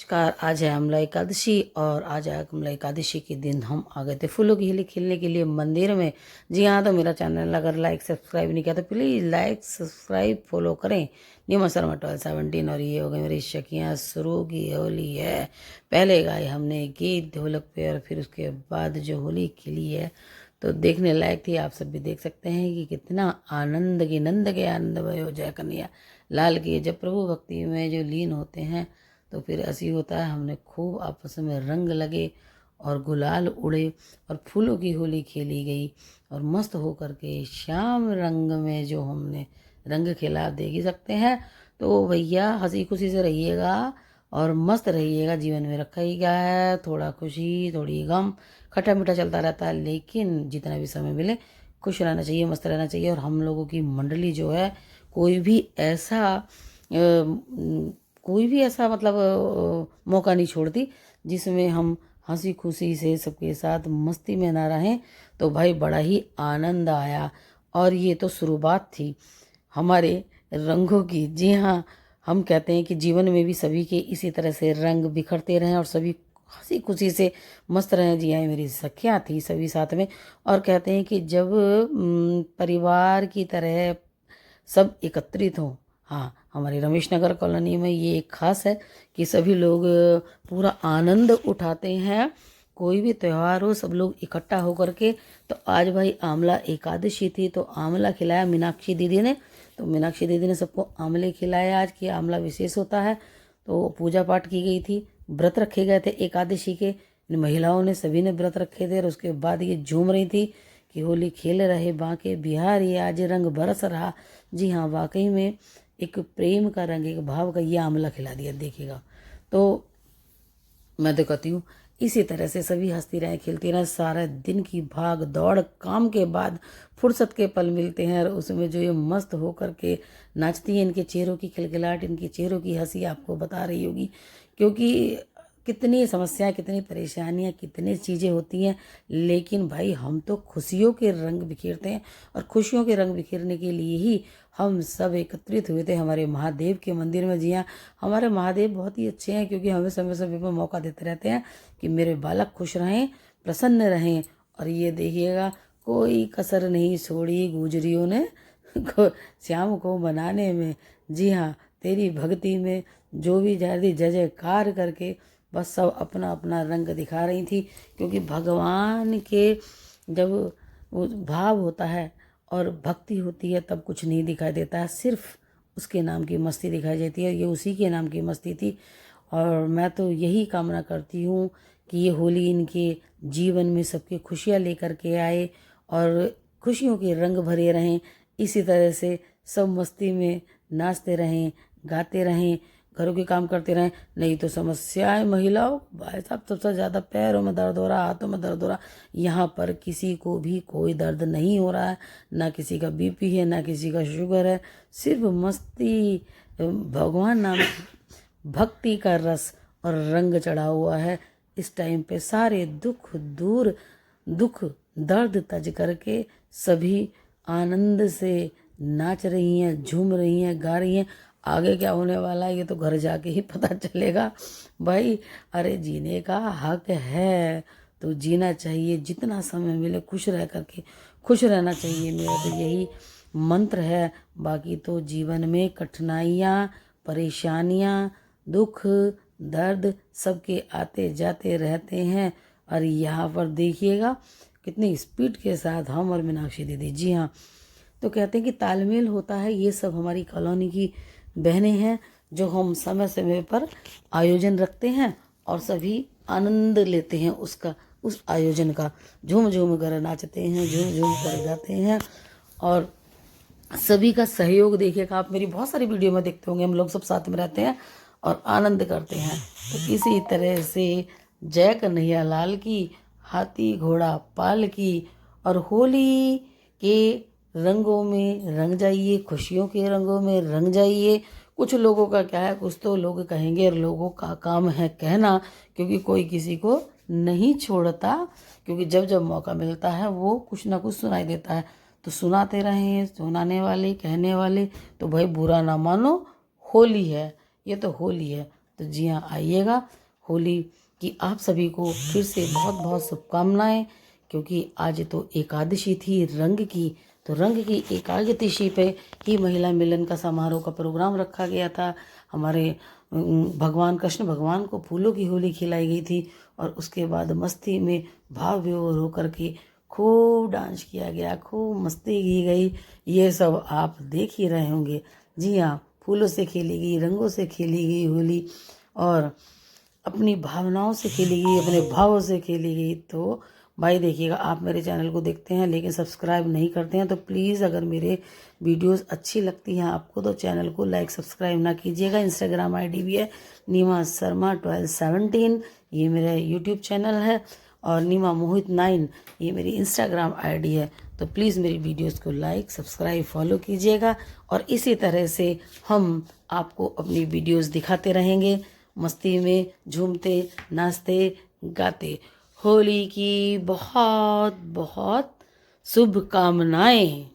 नमस्कार। आज है अमला एकादशी और आज है अमला एकादशी के दिन हम आ गए थे फूलों की होली खेलने के लिए मंदिर में। जी हाँ, तो मेरा चैनल अगर लाइक सब्सक्राइब नहीं किया तो प्लीज़ लाइक सब्सक्राइब फॉलो करें। न्यू शर्मा 1217 और ये हो गई मेरी शकियाँ शुरू की होली है। पहले गाए हमने गीत ढोलक पे और फिर उसके बाद जो होली खेली है तो देखने लायक थी। आप सब भी देख सकते हैं कि कितना आनंद की नंद के आनंद भयो जय कन्हैया लाल की। जब प्रभु भक्ति में जो लीन होते हैं तो फिर ऐसी होता है। हमने खूब आपस में रंग लगे और गुलाल उड़े और फूलों की होली खेली गई और मस्त होकर के श्याम रंग में जो हमने रंग खेला देख ही सकते हैं। तो भैया हंसी खुशी से रहिएगा और मस्त रहिएगा। जीवन में रखा ही क्या है, थोड़ा खुशी थोड़ी गम, खट्टा मीठा चलता रहता है, लेकिन जितना भी समय मिले खुश रहना चाहिए, मस्त रहना चाहिए। और हम लोगों की मंडली जो है कोई भी ऐसा मतलब मौका नहीं छोड़ती जिसमें हम हंसी खुशी से सबके साथ मस्ती में ना रहें। तो भाई बड़ा ही आनंद आया और ये तो शुरुआत थी हमारे रंगों की। जी हाँ, हम कहते हैं कि जीवन में भी सभी के इसी तरह से रंग बिखरते रहें और सभी हंसी खुशी से मस्त रहें। जी हाँ, मेरी सखियाँ थी सभी साथ में और कहते हैं कि जब परिवार की तरह सब एकत्रित हों। हाँ, हमारे रमेश नगर कॉलोनी में ये एक खास है कि सभी लोग पूरा आनंद उठाते हैं। कोई भी त्यौहार हो सब लोग इकट्ठा होकर के। तो आज भाई आंवला एकादशी थी तो आंवला खिलाया मीनाक्षी दीदी ने। तो मीनाक्षी दीदी ने सबको आंवले खिलाए आज कि आंवला विशेष होता है। तो पूजा पाठ की गई थी, व्रत रखे गए थे एकादशी के। इन महिलाओं ने सभी ने व्रत रखे थे और उसके बाद ये झूम रही थी कि होली खेल रहे बांके बिहार ये आज रंग बरस रहा। जी हाँ, वाकई में एक प्रेम का रंग, एक भाव का ये आंवला खिला दिया देखिएगा। तो मैं तो कहती हूँ इसी तरह से सभी हंसती रहें खेलती रहें। सारा दिन की भाग दौड़ काम के बाद फुर्सत के पल मिलते हैं और उसमें जो ये मस्त होकर के नाचती हैं, इनके चेहरों की खिलखिलाहट, इनके चेहरों की हंसी आपको बता रही होगी। क्योंकि कितनी समस्याएं, कितनी परेशानियां, कितनी चीज़ें होती हैं, लेकिन भाई हम तो खुशियों के रंग बिखेरते हैं और खुशियों के रंग बिखेरने के लिए ही हम सब एकत्रित हुए थे हमारे महादेव के मंदिर में। जी हाँ, हमारे महादेव बहुत ही अच्छे हैं क्योंकि हमें समय समय पर मौका देते रहते हैं कि मेरे बालक खुश रहें, प्रसन्न रहें। और ये देखिएगा कोई कसर नहीं छोड़ी गुजरियों ने श्याम को मनाने में। जी हाँ, तेरी भक्ति में जो भी जाती जय जयकार करके बस सब अपना अपना रंग दिखा रही थी। क्योंकि भगवान के जब वो भाव होता है और भक्ति होती है तब कुछ नहीं दिखाई देता है, सिर्फ उसके नाम की मस्ती दिखाई देती है। ये उसी के नाम की मस्ती थी और मैं तो यही कामना करती हूँ कि ये होली इनके जीवन में सबकी खुशियाँ लेकर के आए और खुशियों के रंग भरे रहें। इसी तरह से सब मस्ती में नाचते रहें, गाते रहें, घरों के काम करते रहें। नहीं तो समस्याएं महिलाओं भाई साहब सबसे ज़्यादा पैरों में दर्द हो रहा, हाथों में दर्द हो रहा। यहाँ पर किसी को भी कोई दर्द नहीं हो रहा है, ना किसी का बीपी है, ना किसी का शुगर है। सिर्फ मस्ती, भगवान नाम भक्ति का रस और रंग चढ़ा हुआ है। इस टाइम पे सारे दुख दूर, दुख दर्द तज करके सभी आनंद से नाच रही हैं, झूम रही हैं, गा रही हैं। आगे क्या होने वाला है ये तो घर जाके ही पता चलेगा भाई। अरे जीने का हक है तो जीना चाहिए, जितना समय मिले खुश रह करके खुश रहना चाहिए। मेरा तो यही मंत्र है। बाकी तो जीवन में कठिनाइयाँ, परेशानियाँ, दुख दर्द सबके आते जाते रहते हैं। और यहाँ पर देखिएगा कितनी स्पीड के साथ हम और मीनाक्षी दीदी। जी हाँ, तो कहते हैं कि तालमेल होता है। ये सब हमारी कॉलोनी की बहनें हैं जो हम समय समय पर आयोजन रखते हैं और सभी आनंद लेते हैं उसका, उस आयोजन का। झूम झूम कर नाचते हैं, झूम झूम कर गाते हैं और सभी का सहयोग देखिएगा। आप मेरी बहुत सारी वीडियो में देखते होंगे, हम लोग सब साथ में रहते हैं और आनंद करते हैं। तो इसी तरह से जय कन्हैया लाल की, हाथी घोड़ा पाल की। और होली के रंगों में रंग जाइए, खुशियों के रंगों में रंग जाइए। कुछ लोगों का क्या है, कुछ तो लोग कहेंगे और लोगों का काम है कहना, क्योंकि कोई किसी को नहीं छोड़ता। क्योंकि जब जब मौका मिलता है वो कुछ ना कुछ सुनाई देता है। तो सुनाते रहें, सुनाने वाले कहने वाले। तो भाई बुरा ना मानो, होली है, ये तो होली है। तो जी हाँ, आइएगा। होली की आप सभी को फिर से बहुत बहुत शुभकामनाएं, क्योंकि आज तो एकादशी थी रंग की। तो रंग की एकादशी पे ही महिला मिलन का समारोह का प्रोग्राम रखा गया था। हमारे भगवान कृष्ण भगवान को फूलों की होली खिलाई गई थी और उसके बाद मस्ती में भाव विभोर होकर के खूब डांस किया गया, खूब मस्ती की गई। ये सब आप देख ही रहे होंगे। जी हाँ, फूलों से खेली गई, रंगों से खेली गई होली और अपनी भावनाओं से खेली गई, अपने भावों से खेली गई। तो भाई देखिएगा, आप मेरे चैनल को देखते हैं लेकिन सब्सक्राइब नहीं करते हैं, तो प्लीज़ अगर मेरे वीडियोस अच्छी लगती हैं आपको तो चैनल को लाइक सब्सक्राइब ना कीजिएगा। इंस्टाग्राम आईडी भी है नीमा शर्मा 1217, ये मेरा यूट्यूब चैनल है, और नीमा मोहित 9 ये मेरी इंस्टाग्राम आईडी है। तो प्लीज़ मेरी वीडियोस को लाइक सब्सक्राइब फॉलो कीजिएगा और इसी तरह से हम आपको अपनी वीडियोस दिखाते रहेंगे, मस्ती में झूमते नाचते गाते। होली की बहुत बहुत शुभकामनाएं।